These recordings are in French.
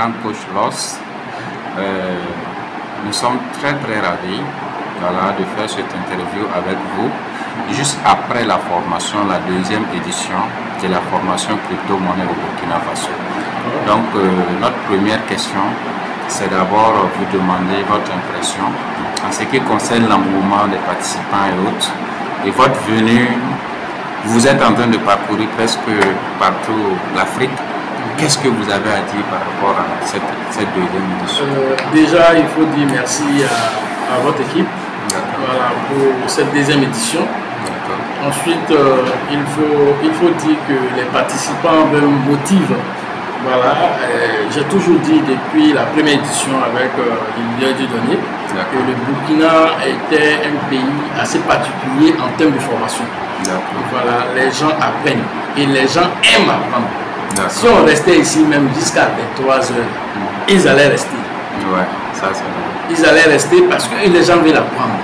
grand coach Loss. Nous sommes très ravis de faire cette interview avec vous, juste après la formation, la deuxième édition de la formation crypto-monnaie au Burkina Faso. Donc, notre première question, c'est d'abord vous demander votre impression en ce qui concerne l'engouement des participants et autres. Et votre venue, vous êtes en train de parcourir presque partout l'Afrique. Qu'est-ce que vous avez à dire par rapport à cette deuxième édition? Déjà, il faut dire merci à votre équipe pour cette deuxième édition. Ensuite, il faut dire que les participants me motivent. J'ai toujours dit depuis la première édition avec Lilian Dieudonné que le Burkina était un pays assez particulier en termes de formation. Les gens apprennent et les gens aiment apprendre. Si on restait ici même jusqu'à 23 heures, ils allaient rester. Ils allaient rester parce que les gens veulent apprendre.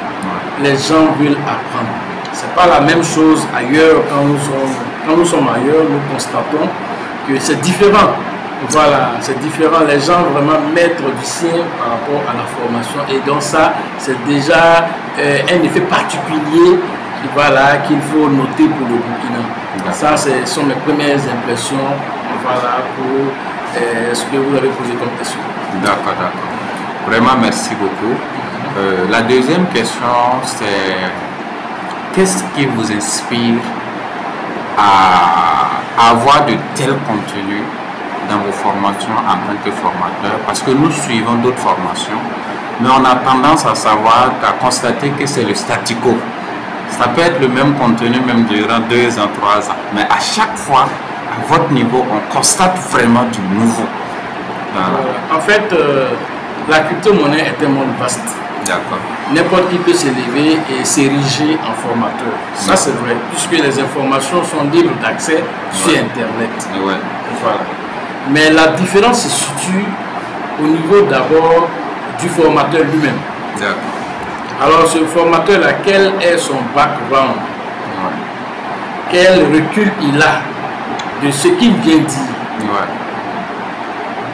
Les gens veulent apprendre. C'est pas la même chose ailleurs. Quand nous sommes ailleurs, nous constatons que c'est différent. C'est différent. Les gens vraiment mettent du sien par rapport à la formation. Et donc ça, c'est déjà un effet particulier qu'il faut noter pour le Burkina. Ça, ce sont mes premières impressions pour ce que vous avez posé comme question. D'accord. Vraiment, merci beaucoup. La deuxième question, c'est qu'est-ce qui vous inspire à avoir de tels contenus dans vos formations en tant que formateur? Parce que nous suivons d'autres formations, mais on a tendance à constater que c'est le statu quo. Ça peut être le même contenu même durant 2 ans, 3 ans, mais à chaque fois, à votre niveau, on constate vraiment du nouveau. En fait, la crypto-monnaie est un monde vaste. N'importe qui peut se lever et s'ériger en formateur. Ça, c'est vrai, puisque les informations sont libres d'accès sur Internet. Mais la différence se situe au niveau d'abord du formateur lui-même. Alors, ce formateur-là, quel est son background? Quel recul il a de ce qu'il vient dire?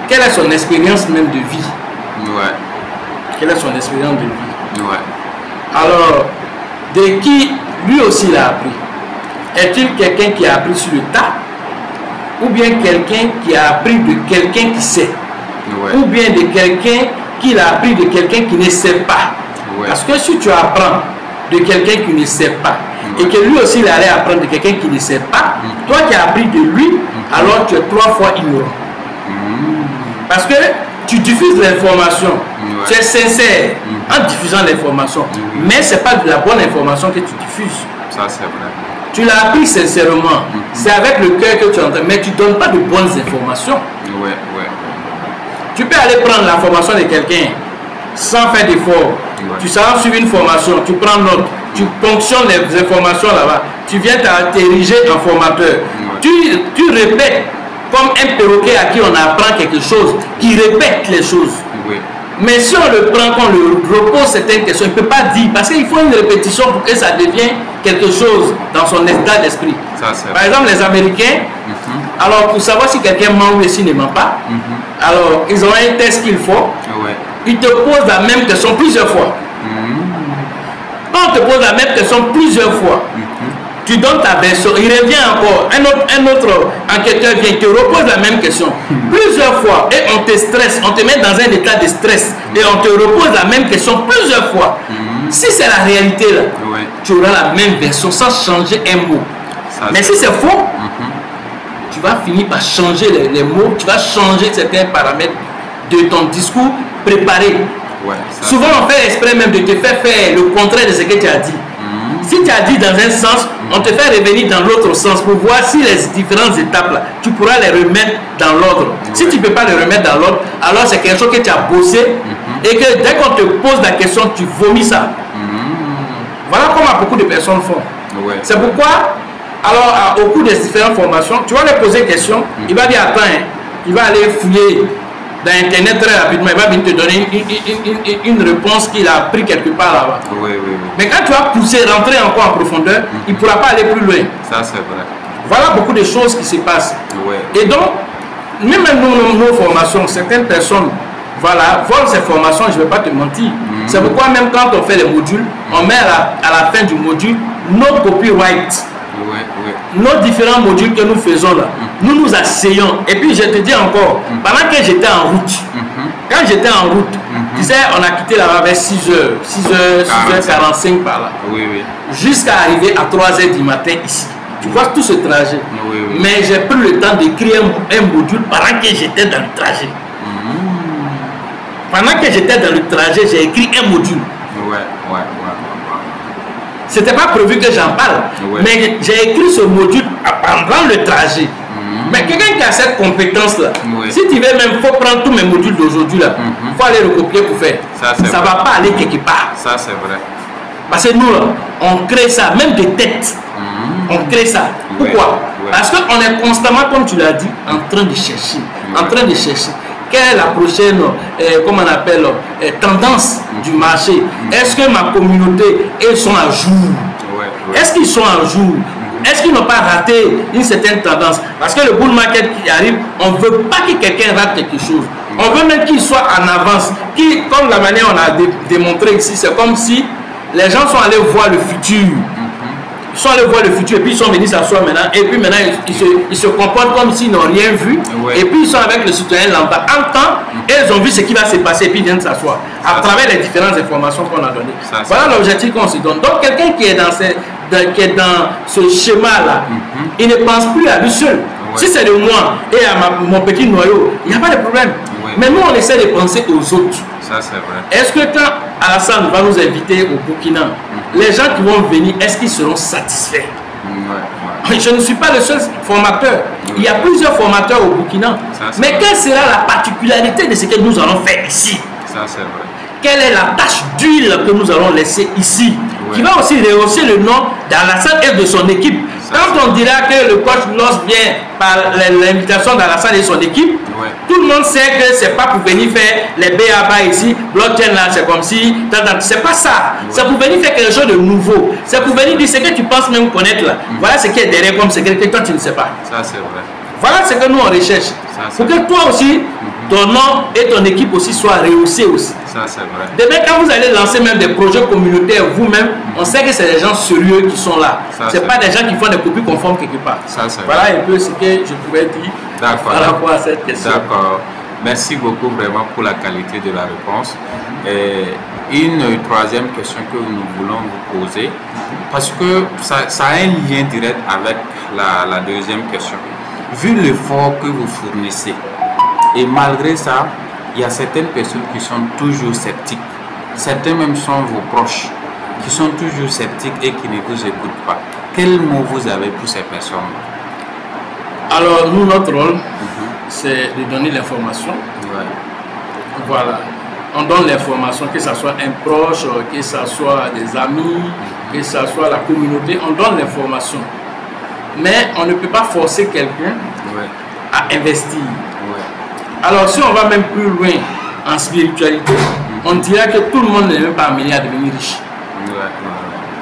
Quelle est son expérience même de vie? Quelle est son expérience de vie? Alors, de qui lui aussi il a appris? Est-il quelqu'un qui a appris sur le tas? Ou bien quelqu'un qui a appris de quelqu'un qui sait? Ou bien de quelqu'un qui a appris de quelqu'un qui ne sait pas? Parce que si tu apprends de quelqu'un qui ne sait pas et que lui aussi il allait apprendre de quelqu'un qui ne sait pas, toi qui as appris de lui, alors tu es 3 fois ignorant. Parce que tu diffuses l'information, tu es sincère en diffusant l'information, mais ce n'est pas de la bonne information que tu diffuses. Ça, c'est vrai. Tu l'as appris sincèrement, c'est avec le cœur que tu entends, mais tu ne donnes pas de bonnes informations. Tu peux aller prendre l'information de quelqu'un sans faire d'effort. Tu s'en suivre une formation, tu prends note, tu ponctionnes les informations là-bas, tu viens t'ériger en formateur. Tu répètes comme un perroquet à qui on apprend quelque chose, qui répète les choses. Mais si on le prend, qu'on le repose certaines questions, il ne peut pas dire, parce qu'il faut une répétition pour que ça devienne quelque chose dans son état d'esprit. Par exemple, les Américains, alors pour savoir si quelqu'un ment ou s'il ne ment pas, alors ils ont un test qu'il faut, ils te posent la même question plusieurs fois. Quand on te pose la même question plusieurs fois, tu donnes ta version, il revient encore, un autre enquêteur vient, te repose la même question plusieurs fois et on te stresse, on te met dans un état de stress et on te repose la même question plusieurs fois. Si c'est la réalité là, tu auras la même version sans changer un mot. Mais si c'est faux, tu vas finir par changer les mots, tu vas changer certains paramètres de ton discours préparé. Souvent on fait exprès même de te faire le contraire de ce que tu as dit. Si tu as dit dans un sens, on te fait revenir dans l'autre sens pour voir si les différentes étapes là, tu pourras les remettre dans l'ordre. Si tu ne peux pas les remettre dans l'ordre, alors c'est quelque chose que tu as bossé et que dès qu'on te pose la question, tu vomis ça. Voilà comment beaucoup de personnes font. C'est pourquoi, alors au cours des différentes formations, tu vas lui poser une question, il va dire attends, il va aller fouiller dans Internet très rapidement, il va venir te donner une réponse qu'il a pris quelque part là-bas. Mais quand tu vas pousser, rentrer encore en profondeur, il ne pourra pas aller plus loin. Ça, c'est vrai. Voilà beaucoup de choses qui se passent. Et donc, même nos formations, certaines personnes voilà, volent ces formations, je ne vais pas te mentir. C'est pourquoi même quand on fait les modules, on met à la fin du module nos copyrights. Nos différents modules que nous faisons là, nous asseyons. Et puis je te dis encore, pendant que j'étais en route, quand j'étais en route, tu sais, on a quitté là-bas vers 6h45 par là, jusqu'à arriver à 3h du matin ici. Tu vois tout ce trajet. Mais j'ai pris le temps d'écrire un module pendant que j'étais dans le trajet. Pendant que j'étais dans le trajet, j'ai écrit un module. C'était pas prévu que j'en parle, mais j'ai écrit ce module pendant le trajet. Mais quelqu'un qui a cette compétence-là, si tu veux même, faut prendre tous mes modules d'aujourd'hui là, faut aller recopier pour faire. Ça va pas aller quelque part. Ça c'est vrai. Parce que nous là, on crée ça, même des têtes. On crée ça. Pourquoi? Parce qu'on est constamment, comme tu l'as dit, en train de chercher, quelle est la prochaine, comment on appelle, tendance du marché. Est-ce que ma communauté, ils sont à jour? Est-ce qu'ils sont à jour? Est-ce qu'ils n'ont pas raté une certaine tendance? Parce que le bull market qui arrive, on ne veut pas que quelqu'un rate quelque chose. On veut même qu'il soit en avance. Comme la manière on a démontré ici, c'est comme si les gens sont allés voir le futur. Ils sont allés voir le futur et puis ils sont venus s'asseoir maintenant. Et puis maintenant, ils se comportent comme s'ils n'ont rien vu. Et puis ils sont avec le citoyen lambda. En temps, et ils ont vu ce qui va se passer et puis ils viennent s'asseoir. À travers les différentes informations qu'on a données. Voilà l'objectif qu'on se donne. Donc quelqu'un qui est dans ce schéma-là, il ne pense plus à lui seul. Si c'est de moi et à mon petit noyau, il n'y a pas de problème. Mais nous, on essaie de penser aux autres. Ça, c'est vrai. Est-ce que quand Alassane va nous inviter au Burkina, les gens qui vont venir, est-ce qu'ils seront satisfaits? Je ne suis pas le seul formateur. Il y a plusieurs formateurs au Burkina. Mais quelle sera la particularité de ce que nous allons faire ici? Ça, c'est vrai. Quelle est la tache d'huile que nous allons laisser ici, qui va aussi rehausser le nom d'Alassane et de son équipe. Quand on dira que le coach Loss vient par l'invitation d'Alassane et son équipe, tout le monde sait que c'est pas pour venir faire les BABA ici, blockchain là, c'est comme si, c'est pas ça. C'est pour venir faire quelque chose de nouveau. C'est pour venir dire ce que tu penses même connaître là. Voilà ce qui est derrière comme secret que toi tu ne sais pas. Ça c'est vrai. Voilà ce que nous on recherche. Pour que toi aussi, ton nom et ton équipe aussi soient rehaussés aussi. Ça c'est vrai. Demain quand vous allez lancer même des projets communautaires vous-même, on sait que c'est des gens sérieux qui sont là. C'est pas des gens qui font des copies conformes quelque part. Voilà un peu ce que je pouvais dire par rapport à cette question. D'accord. Merci beaucoup vraiment pour la qualité de la réponse. Et une troisième question que nous voulons vous poser, parce que ça a un lien direct avec la deuxième question. Vu l'effort que vous fournissez, et malgré ça, il y a certaines personnes qui sont toujours sceptiques. Certains même sont vos proches, qui sont toujours sceptiques et qui ne vous écoutent pas. Quel mot vous avez pour ces personnes? Alors, nous, notre rôle, c'est de donner l'information. Voilà. On donne l'information, que ce soit un proche, que ce soit des amis, que ce soit la communauté, on donne l'information. Mais on ne peut pas forcer quelqu'un à investir. Alors, si on va même plus loin en spiritualité, on dirait que tout le monde n'est même pas amené à devenir riche.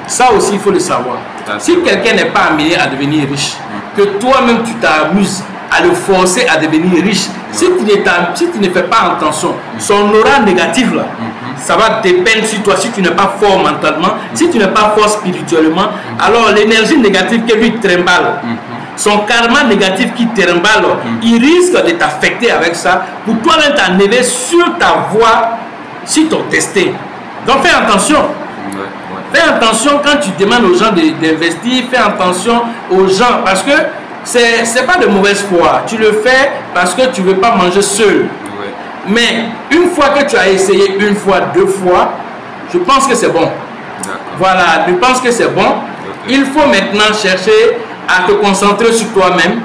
Ça aussi, il faut le savoir. Si quelqu'un n'est pas amené à devenir riche, que toi-même tu t'amuses à le forcer à devenir riche, si tu ne fais pas attention, son aura négative là, ça va dépendre sur toi. Si tu n'es pas fort mentalement, si tu n'es pas fort spirituellement, alors l'énergie négative que lui trimballe, son karma négatif qui trimballe, il risque de t'affecter avec ça pour toi-même t'enlever sur ta voie, sur ton destin. Donc fais attention. Fais attention quand tu demandes aux gens d'investir, fais attention aux gens parce que c'est pas de mauvaise foi. Tu le fais parce que tu ne veux pas manger seul. Mais une fois que tu as essayé une fois, deux fois, je pense que c'est bon. Voilà, je pense que c'est bon. Il faut maintenant chercher à te concentrer sur toi-même,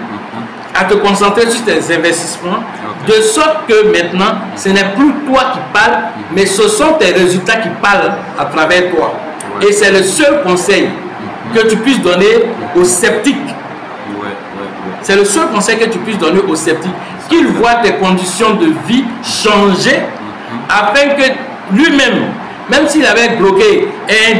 à te concentrer sur tes investissements, de sorte que maintenant, ce n'est plus toi qui parles, mais ce sont tes résultats qui parlent à travers toi. Et c'est le seul conseil que tu puisses donner aux sceptiques. C'est le seul conseil que tu puisses donner aux sceptiques. Qu'il voit tes conditions de vie changer afin que lui-même, même s'il avait bloqué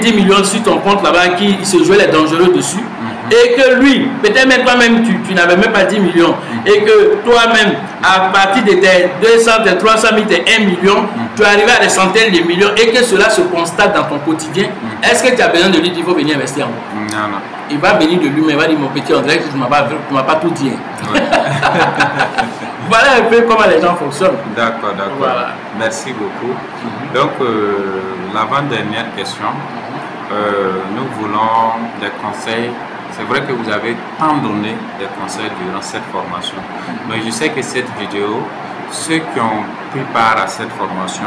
10 millions sur ton compte là-bas, qui se jouait les dangereux dessus, et que lui, peut-être même toi-même, tu n'avais même pas 10 millions, et que toi-même, à partir de tes 200, tes 300 000, tes 1 million, tu es arrivé à des centaines de millions, et que cela se constate dans ton quotidien, est-ce que tu as besoin de lui dire qu'il faut venir investir en moi? Non, non. Il va venir de lui-même, il va dire mon petit, on dirait que tu ne m'as pas tout dit. Ouais. Voilà un peu comment les gens fonctionnent. D'accord, d'accord. Voilà. Merci beaucoup. Donc, l'avant-dernière question, nous voulons des conseils. C'est vrai que vous avez tant donné des conseils durant cette formation. Mais je sais que cette vidéo, ceux qui ont pris part à cette formation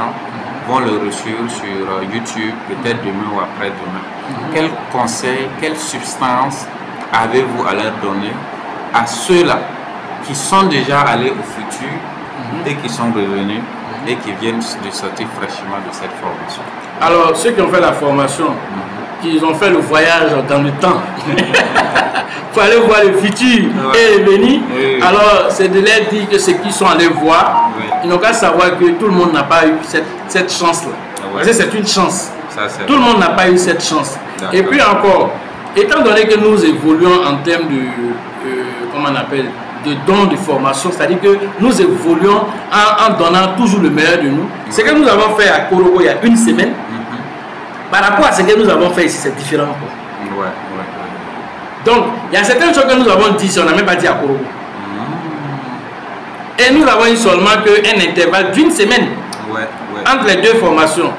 vont le reçuivre sur YouTube, peut-être demain ou après-demain. Quels conseils, quelle substance avez-vous à leur donner à ceux-là qui sont déjà allés au futur et qui sont revenus et qui viennent de sortir fraîchement de cette formation? Alors, ceux qui ont fait la formation, qui ont fait le voyage dans le temps, il faut aller voir le futur et le venir. Alors, c'est de leur dire que ceux qui sont allés voir, ils n'ont qu'à savoir que tout le monde n'a pas eu cette chance-là. Parce que c'est une chance. Ça, tout le monde n'a pas eu cette chance. Et puis encore, étant donné que nous évoluons en termes de, comment on appelle, de dons de formation, c'est-à-dire que nous évoluons en donnant toujours le meilleur de nous. Ce que nous avons fait à Korogo il y a une semaine, par rapport à ce que nous avons fait ici, c'est différent. Donc, il y a certaines choses que nous avons dit, si on n'a même pas dit à Korogo. Et nous avons eu seulement qu'un intervalle d'une semaine entre les deux formations.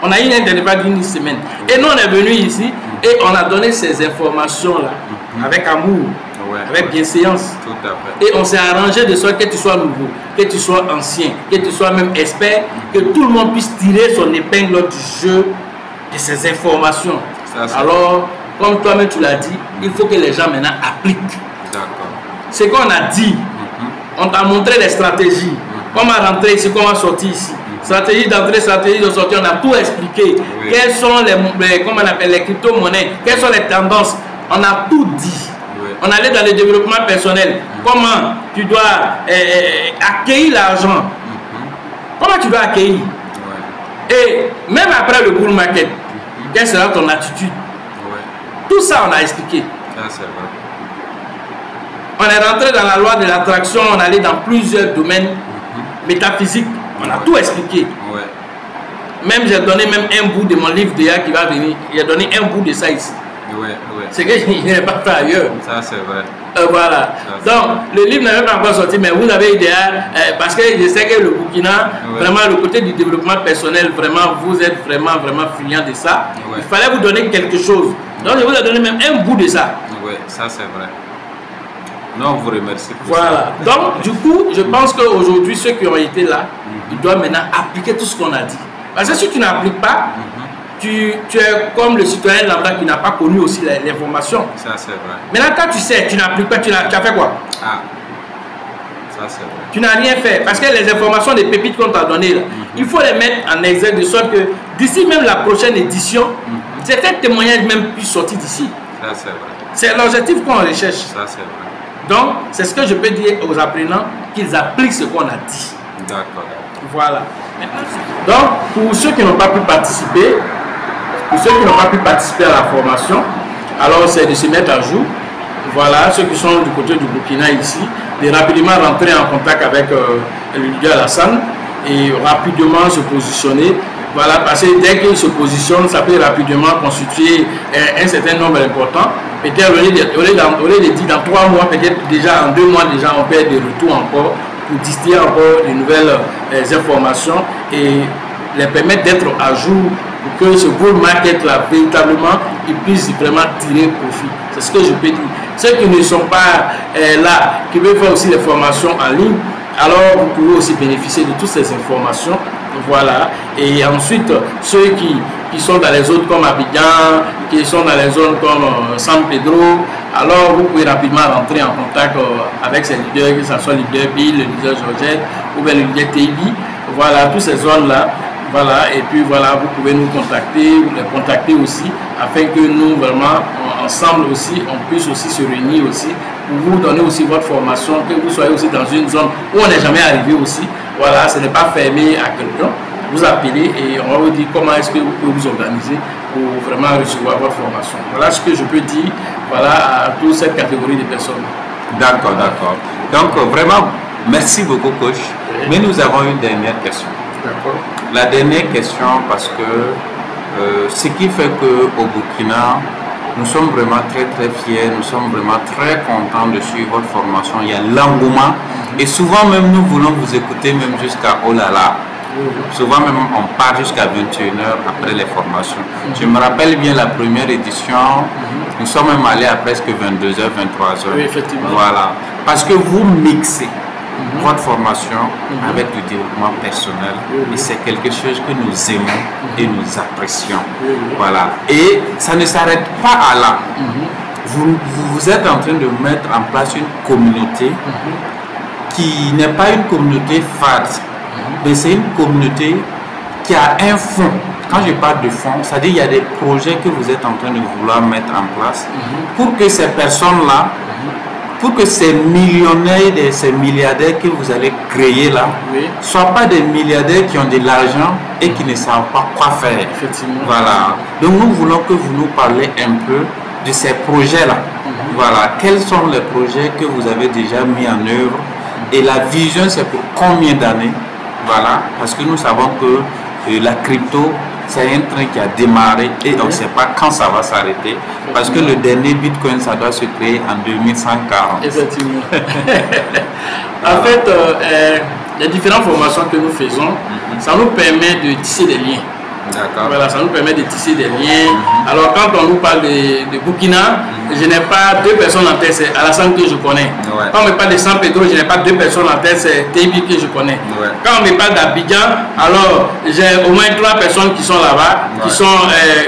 On a eu un intervalle d'une semaine. Et nous, on est venu ici et on a donné ces informations-là avec amour, avec bienséance. Et on s'est arrangé de sorte que tu sois nouveau, que tu sois ancien, que tu sois même expert, que tout le monde puisse tirer son épingle du jeu de ces informations. Alors, comme toi-même tu l'as dit, il faut que les gens maintenant appliquent. Ce qu'on a dit, on t'a montré les stratégies. Comment rentrer ici, comment sortir ici. Stratégie d'entrée, stratégie de sortie, on a tout expliqué. Quelles sont comment on appelle, les crypto-monnaies, quelles sont les tendances. On a tout dit. On allait dans le développement personnel. Comment tu dois accueillir l'argent. Comment tu dois accueillir. Et même après le bull market, quelle sera ton attitude. Tout ça, on a expliqué. On est rentré dans la loi de l'attraction, on allait dans plusieurs domaines métaphysiques. On a tout expliqué. Même j'ai donné même un bout de mon livre déjà qui va venir. J'ai donné un bout de ça ici. C'est que je n'ai pas fait ailleurs. Ça, c'est vrai. Voilà. Donc, le livre n'est pas encore sorti, mais vous avez idée, parce que je sais que le Burkina, vraiment, le côté du développement personnel, vraiment, vous êtes vraiment friand de ça. Il fallait vous donner quelque chose. Donc, je vous ai donné même un bout de ça. Oui, ça, c'est vrai. Non, on vous remercie pour ça. Donc, du coup, je pense qu'aujourd'hui, ceux qui ont été là, ils doivent maintenant appliquer tout ce qu'on a dit. Parce que si tu n'appliques pas, tu es comme le citoyen lambda qui n'a pas connu aussi l'information. Ça, c'est vrai. Maintenant, quand tu sais, tu n'appliques pas, tu as fait quoi? Ça, c'est vrai. Tu n'as rien fait. Parce que les informations, les pépites qu'on t'a données, là, il faut les mettre en exergue de sorte que d'ici même la prochaine édition, certains témoignages même puissent sortir d'ici. Ça, c'est vrai. C'est l'objectif qu'on recherche. Ça, c'est vrai. Donc, c'est ce que je peux dire aux apprenants, qu'ils appliquent ce qu'on a dit. D'accord. Voilà. Donc, pour ceux qui n'ont pas pu participer, à la formation, alors c'est de se mettre à jour. Voilà, ceux qui sont du côté du Burkina ici, de rapidement rentrer en contact avec le leader Alassane et rapidement se positionner. Voilà, parce que dès qu'il se positionne, ça peut rapidement constituer un certain nombre important. Peut-être au lieu de dire dans 3 mois, peut-être déjà en 2 mois, déjà on peut des retours encore pour distiller encore de nouvelles informations et les permettre d'être à jour pour que ce bull market là, véritablement, ils puissent vraiment tirer profit. C'est ce que je peux dire. Ceux qui ne sont pas là, qui veulent faire aussi les formations en ligne, alors vous pouvez aussi bénéficier de toutes ces informations. Voilà. Et ensuite, ceux qui sont dans les zones comme Abidjan, qui sont dans les zones comme San Pedro, alors vous pouvez rapidement rentrer en contact avec ces leaders, que ce soit le leader Bill, le leader Georgette ou bien le leader Teibi. Voilà, toutes ces zones-là. Voilà, et puis voilà, vous pouvez nous contacter, ou les contacter aussi, afin que nous, vraiment, ensemble aussi, on puisse aussi se réunir aussi, pour vous donner aussi votre formation, que vous soyez aussi dans une zone où on n'est jamais arrivé aussi. Voilà, ce n'est pas fermé à quelqu'un. Vous appelez et on va vous dire comment est-ce que vous pouvez vous organiser pour vraiment recevoir votre formation. Voilà ce que je peux dire, voilà, à toute cette catégorie de personnes. D'accord, d'accord. Donc vraiment, merci beaucoup coach. Oui. Mais nous avons une dernière question. D'accord. La dernière question, parce que ce qui fait qu'au Burkina, nous sommes vraiment très très fiers, nous sommes vraiment très contents de suivre votre formation. Il y a l'engouement et souvent même nous voulons vous écouter même jusqu'à oh là là. Souvent même on part jusqu'à 21h après les formations. Je me rappelle bien la première édition, nous sommes même allés à presque 22h, 23h. Oui, effectivement. Voilà. Parce que vous mixez votre formation avec le développement personnel et c'est quelque chose que nous aimons et nous apprécions. Voilà. Et ça ne s'arrête pas à là. Vous êtes en train de mettre en place une communauté qui n'est pas une communauté fade, mais c'est une communauté qui a un fond. Quand je parle de fond, c'est-à-dire qu'il y a des projets que vous êtes en train de vouloir mettre en place pour que ces personnes-là, pour que ces millionnaires et ces milliardaires que vous allez créer là, ne soient pas des milliardaires qui ont de l'argent et qui ne savent pas quoi faire. Effectivement. Voilà. Donc nous voulons que vous nous parlez un peu de ces projets-là. Voilà. Quels sont les projets que vous avez déjà mis en œuvre et la vision c'est pour combien d'années? Voilà. Parce que nous savons que la crypto, c'est un train qui a démarré et on ne sait pas quand ça va s'arrêter. Parce que le dernier Bitcoin, ça doit se créer en 2140. Effectivement. En fait, les différentes formations que nous faisons, ça nous permet de tisser des liens. Voilà, ça nous permet de tisser des liens. Alors quand on nous parle de Burkina, je n'ai pas deux personnes en tête, c'est Alassane que je connais. Quand on me parle de San Pedro, je n'ai pas deux personnes en tête, c'est Tébi que je connais. Quand on me parle d'Abidjan, alors j'ai au moins trois personnes qui sont là-bas, qui sont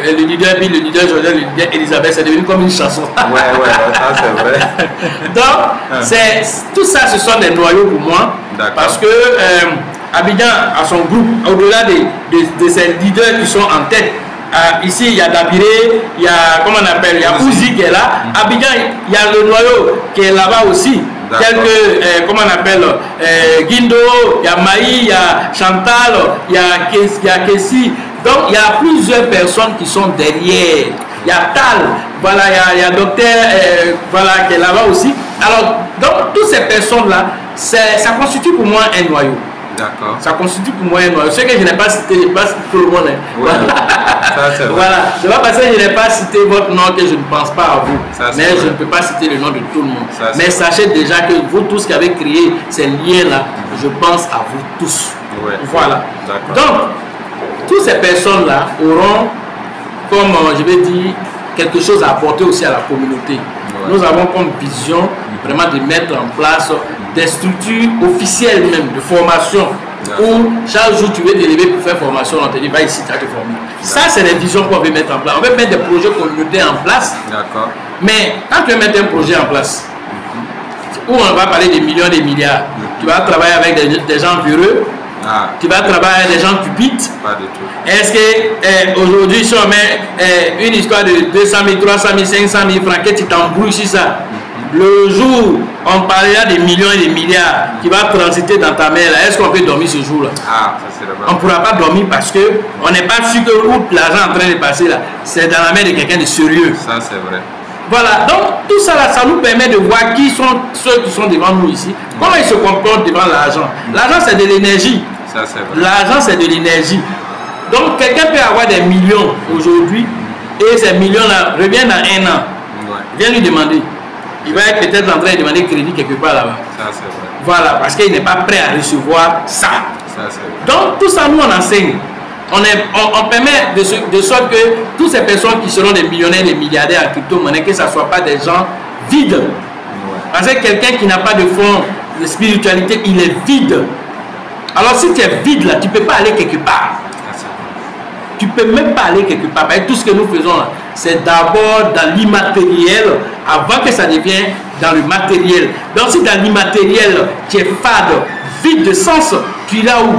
le leader Bill, le leader Jordan, le leader Elisabeth. C'est devenu comme une chanson. Ça c'est vrai. Donc, tout ça, ce sont des noyaux pour moi. Parce que Abidjan a son groupe, au-delà de ses leaders qui sont en tête. Ici, il y a Dabiré, il y a, comment on appelle, il y a Ouzi qui est là. Abidjan, il y a le noyau qui est là-bas aussi. Tel que, comment on appelle, Guindo, il y a Maï, il y a Chantal, il y a Kessi. Donc, il y a plusieurs personnes qui sont derrière. Il y a Tal, voilà, il y a Docteur, voilà, qui est là-bas aussi. Alors, donc, toutes ces personnes-là, ça constitue pour moi un noyau. D'accord. Ça constitue pour moi un noyau. Ce que je n'ai pas cité, je n'ai pas cité tout le monde. Ça, c'est vrai. Voilà. C'est pas parce que je n'ai pas cité votre nom que je ne pense pas à vous. Mais je ne peux pas citer le nom de tout le monde. Mais sachez déjà que vous tous qui avez créé ces liens-là, je pense à vous tous. Voilà. Donc, toutes ces personnes-là auront, comme je vais dire, quelque chose à apporter aussi à la communauté. Nous avons comme vision vraiment de mettre en place des structures officielles même de formation où chaque jour tu veux t'élever pour faire formation, on te dit va ici, tu vas te former. Ça, c'est les visions qu'on veut mettre en place. On veut mettre des projets communautaires en place. Mais quand tu veux mettre un projet en place, où on va parler des millions, des milliards, tu vas travailler avec des gens véreux. Tu vas travailler avec des gens cupides. Pas du tout. Est-ce que aujourd'hui, si on met une histoire de 200 000, 300 000, 500 000 francs, que tu t'embrouilles sur ça, le jour où on parlera des millions et des milliards qui va transiter dans ta main, est-ce qu'on peut dormir ce jour-là? On ne pourra pas dormir parce qu'on n'est pas sûr que où l'argent est en train de passer là, c'est dans la main de quelqu'un de sérieux. Ça, c'est vrai. Voilà, donc tout ça là, ça nous permet de voir qui sont ceux qui sont devant nous ici, comment ils se comportent devant l'argent. L'argent, c'est de l'énergie. L'argent, c'est de l'énergie. Donc, quelqu'un peut avoir des millions aujourd'hui et ces millions-là reviennent dans un an. Viens lui demander. Il va être peut-être en train de demander crédit quelque part là-bas. Voilà, parce qu'il n'est pas prêt à recevoir ça. Donc, tout ça, nous, on enseigne. On permet de sorte que toutes ces personnes qui seront des millionnaires, des milliardaires en crypto-monnaie, que ce ne soit pas des gens vides. Parce que quelqu'un qui n'a pas de fond de spiritualité, il est vide. Alors si tu es vide là, tu ne peux pas aller quelque part. Tu ne peux même pas aller quelque part. Et tout ce que nous faisons là, c'est d'abord dans l'immatériel avant que ça devienne dans le matériel. Donc si dans l'immatériel, tu es fade, vide de sens, tu iras où?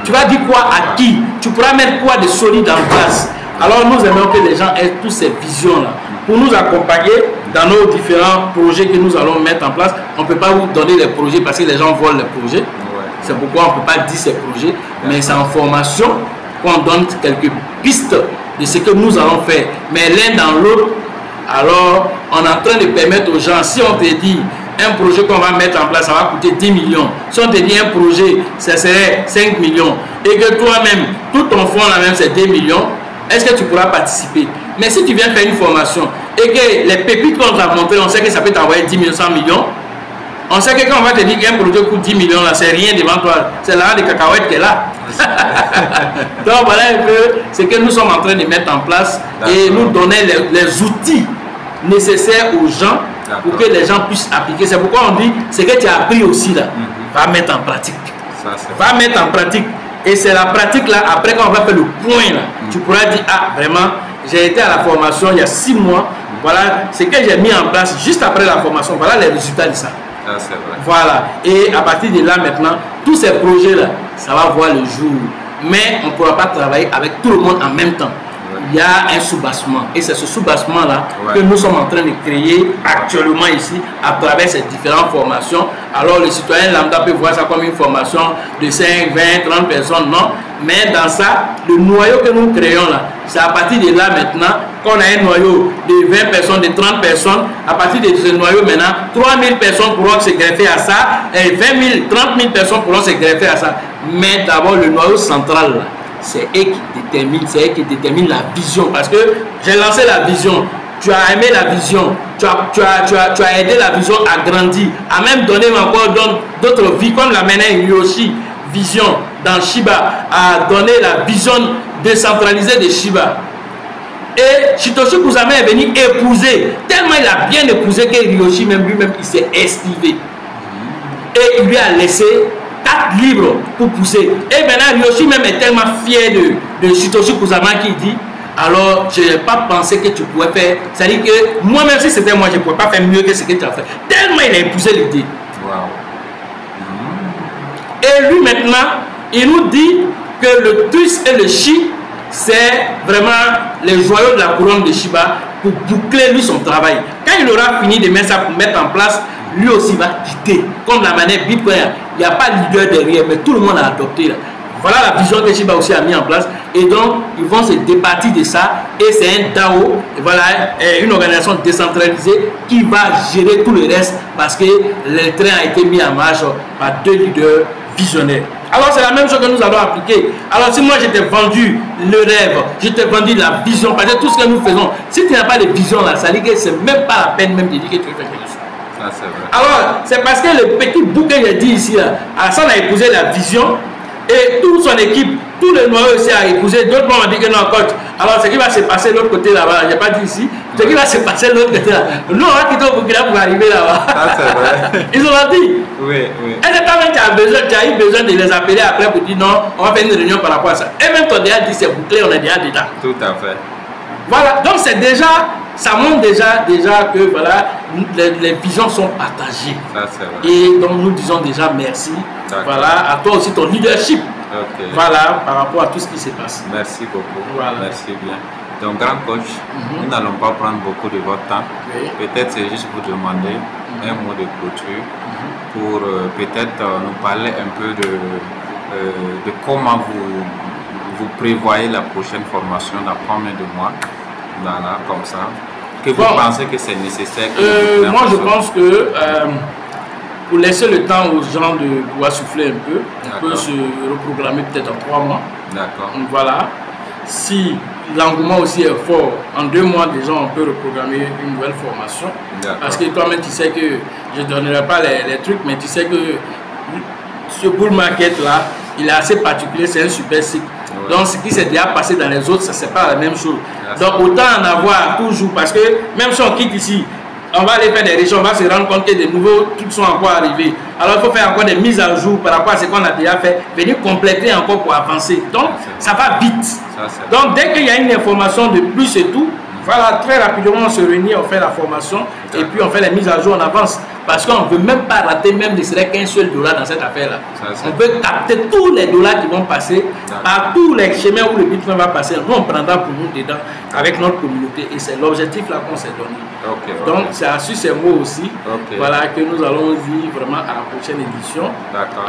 Tu vas dire quoi à qui? Tu pourras mettre quoi de solide en place? Alors nous aimons que les gens aient toutes ces visions-là pour nous accompagner dans nos différents projets que nous allons mettre en place. On ne peut pas vous donner les projets parce que les gens volent les projets. C'est pourquoi on ne peut pas dire ces projets, mais c'est en formation qu'on donne quelques pistes de ce que nous allons faire. Mais l'un dans l'autre, alors on est en train de permettre aux gens, si on te dit un projet qu'on va mettre en place, ça va coûter 10 millions. Si on te dit un projet, ça serait 5 millions. Et que toi-même, tout ton fonds là même c'est 2 millions, est-ce que tu pourras participer? Mais si tu viens faire une formation et que les pépites qu'on t'a montré, on sait que ça peut t'envoyer 10 millions, 100 millions. On sait que quand on va te dire qu'un projet coûte 10 millions, là, c'est rien devant toi. C'est l'argent de cacahuètes qui est là. Donc voilà un peu ce que nous sommes en train de mettre en place et nous donner les outils nécessaires aux gens pour que les gens puissent appliquer. C'est pourquoi on dit ce que tu as appris aussi là, va mettre en pratique. Va mettre en pratique. Et c'est la pratique là, après quand on va faire le point là, tu pourras dire, ah vraiment, j'ai été à la formation il y a 6 mois, voilà ce que j'ai mis en place juste après la formation, voilà les résultats de ça. Ah, c'est vrai. Voilà, et à partir de là maintenant, tous ces projets là, ça va voir le jour. Mais on ne pourra pas travailler avec tout le monde en même temps. Il y a un soubassement et c'est ce soubassement là que nous sommes en train de créer actuellement ici à travers ces différentes formations. Alors le citoyen lambda peut voir ça comme une formation de 5, 20, 30 personnes, non. Mais dans ça, le noyau que nous créons là, c'est à partir de là maintenant qu'on a un noyau de 20 personnes, de 30 personnes. À partir de ce noyau maintenant, 3000 personnes pourront se greffer à ça et 20 000, 30 000 personnes pourront se greffer à ça. Mais d'abord le noyau central là, c'est eux qui déterminent la vision. Parce que j'ai lancé la vision, tu as aimé la vision, tu as aidé la vision à grandir, à même donner encore d'autres vies, comme la mené Hiroshi Vision dans Shiba, a donné la vision décentralisée de Shiba. Et Shitoshi Kusama est venu épouser, tellement il a bien épousé que Hiroshi même lui-même il s'est esquivé. Et il lui a laissé 4 livres pour pousser. Et maintenant, Hiroshi même est tellement fier de Shitoshi Kusama qui dit, alors je n'ai pas pensé que tu pouvais faire. C'est-à-dire que moi-même, si c'était moi, je ne pouvais pas faire mieux que ce que tu as fait. Tellement il a épousé l'idée. Et lui maintenant, il nous dit que le twist et le chi, c'est vraiment les joyaux de la couronne de Shiba pour boucler lui son travail. Quand il aura fini de mettre ça pour mettre en place, lui aussi va quitter. Comme la manière Bitcoin, il n'y a pas de leader derrière, mais tout le monde a adopté. Là. Voilà la vision que Shiba aussi a mis en place. Et donc, ils vont se départir de ça. Et c'est un DAO, voilà, une organisation décentralisée qui va gérer tout le reste parce que le train a été mis en marche par 2 leaders visionnaires. Alors, c'est la même chose que nous allons appliquer. Alors, si moi, je t'ai vendu le rêve, je t'ai vendu la vision, parce que tout ce que nous faisons, si tu n'as pas de vision là, ça veut dire que c'est même pas la peine même de dire que tu veux faire quelque chose. Alors, c'est parce que le petit bout que j'ai dit ici, là, Hassan a épousé la vision et toute son équipe, tout le noyau aussi a épousé. D'autres m'ont dit que non, coach. Alors, ce qui va se passer de l'autre côté là-bas, je n'ai pas dit ici, ce qui va se passer de l'autre côté là. Nous, on va quitter au Burkina pour arriver là-bas. C'est vrai. Ils ont dit. Oui, oui. Est-ce que toi-même, tu as eu besoin de les appeler après pour dire non, on va faire une réunion par rapport à ça. Et même toi, déjà dit c'est bouclé, on est déjà dedans. Tout à fait. Voilà, donc c'est déjà, ça montre déjà que voilà, les visions sont partagées. Ça, c'est vrai. Et donc nous disons déjà merci. Voilà, à toi aussi ton leadership. Okay. Voilà, par rapport à tout ce qui se passe. Merci beaucoup. Voilà. Merci bien. Donc, grand coach, nous n'allons pas prendre beaucoup de votre temps. Oui. Peut-être c'est juste vous demander un mot de clôture pour peut-être nous parler un peu de comment vous prévoyez la prochaine formation dans combien de mois. Voilà, comme ça. Que vous pensez que c'est nécessaire que moi, je pense que pour laisser le temps aux gens de pouvoir souffler un peu, on peut se reprogrammer peut-être en 3 mois. D'accord. Donc voilà. Si l'engouement aussi est fort, en 2 mois déjà, on peut reprogrammer une nouvelle formation. Parce que toi-même, tu sais que je ne donnerai pas les trucs, mais tu sais que ce bull market là, il est assez particulier, c'est un super cycle. Ouais. Donc ce qui s'est déjà passé dans les autres, ça c'est pas la même chose. Donc autant en avoir toujours, parce que même si on quitte ici, on va aller faire des recherches, on va se rendre compte que de nouveaux trucs sont encore arrivés. Alors il faut faire encore des mises à jour par rapport à ce qu'on a déjà fait, venir compléter encore pour avancer. Donc ça va vite. Donc dès qu'il y a une information de plus et tout, voilà, très rapidement on se réunit, on fait la formation et puis on fait les mises à jour, on avance. Parce qu'on ne veut même pas rater, même ne serait qu'un seul dollar dans cette affaire-là. On veut capter tous les dollars qui vont passer par tous les chemins où le Bitcoin va passer. Nous, on prendra pour nous dedans avec notre communauté. Et c'est l'objectif là qu'on s'est donné. Donc, c'est à sur ces mots aussi voilà, que nous allons dire vraiment à la prochaine édition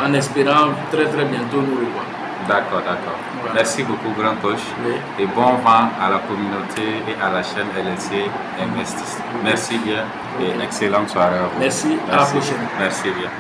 en espérant très très bientôt nous revoir. D'accord, d'accord. Voilà. Merci beaucoup, Grand Coach. Oui. Et bon vent à la communauté et à la chaîne LLC Investis. Merci bien et excellente soirée à vous. Merci. À la prochaine. Merci bien.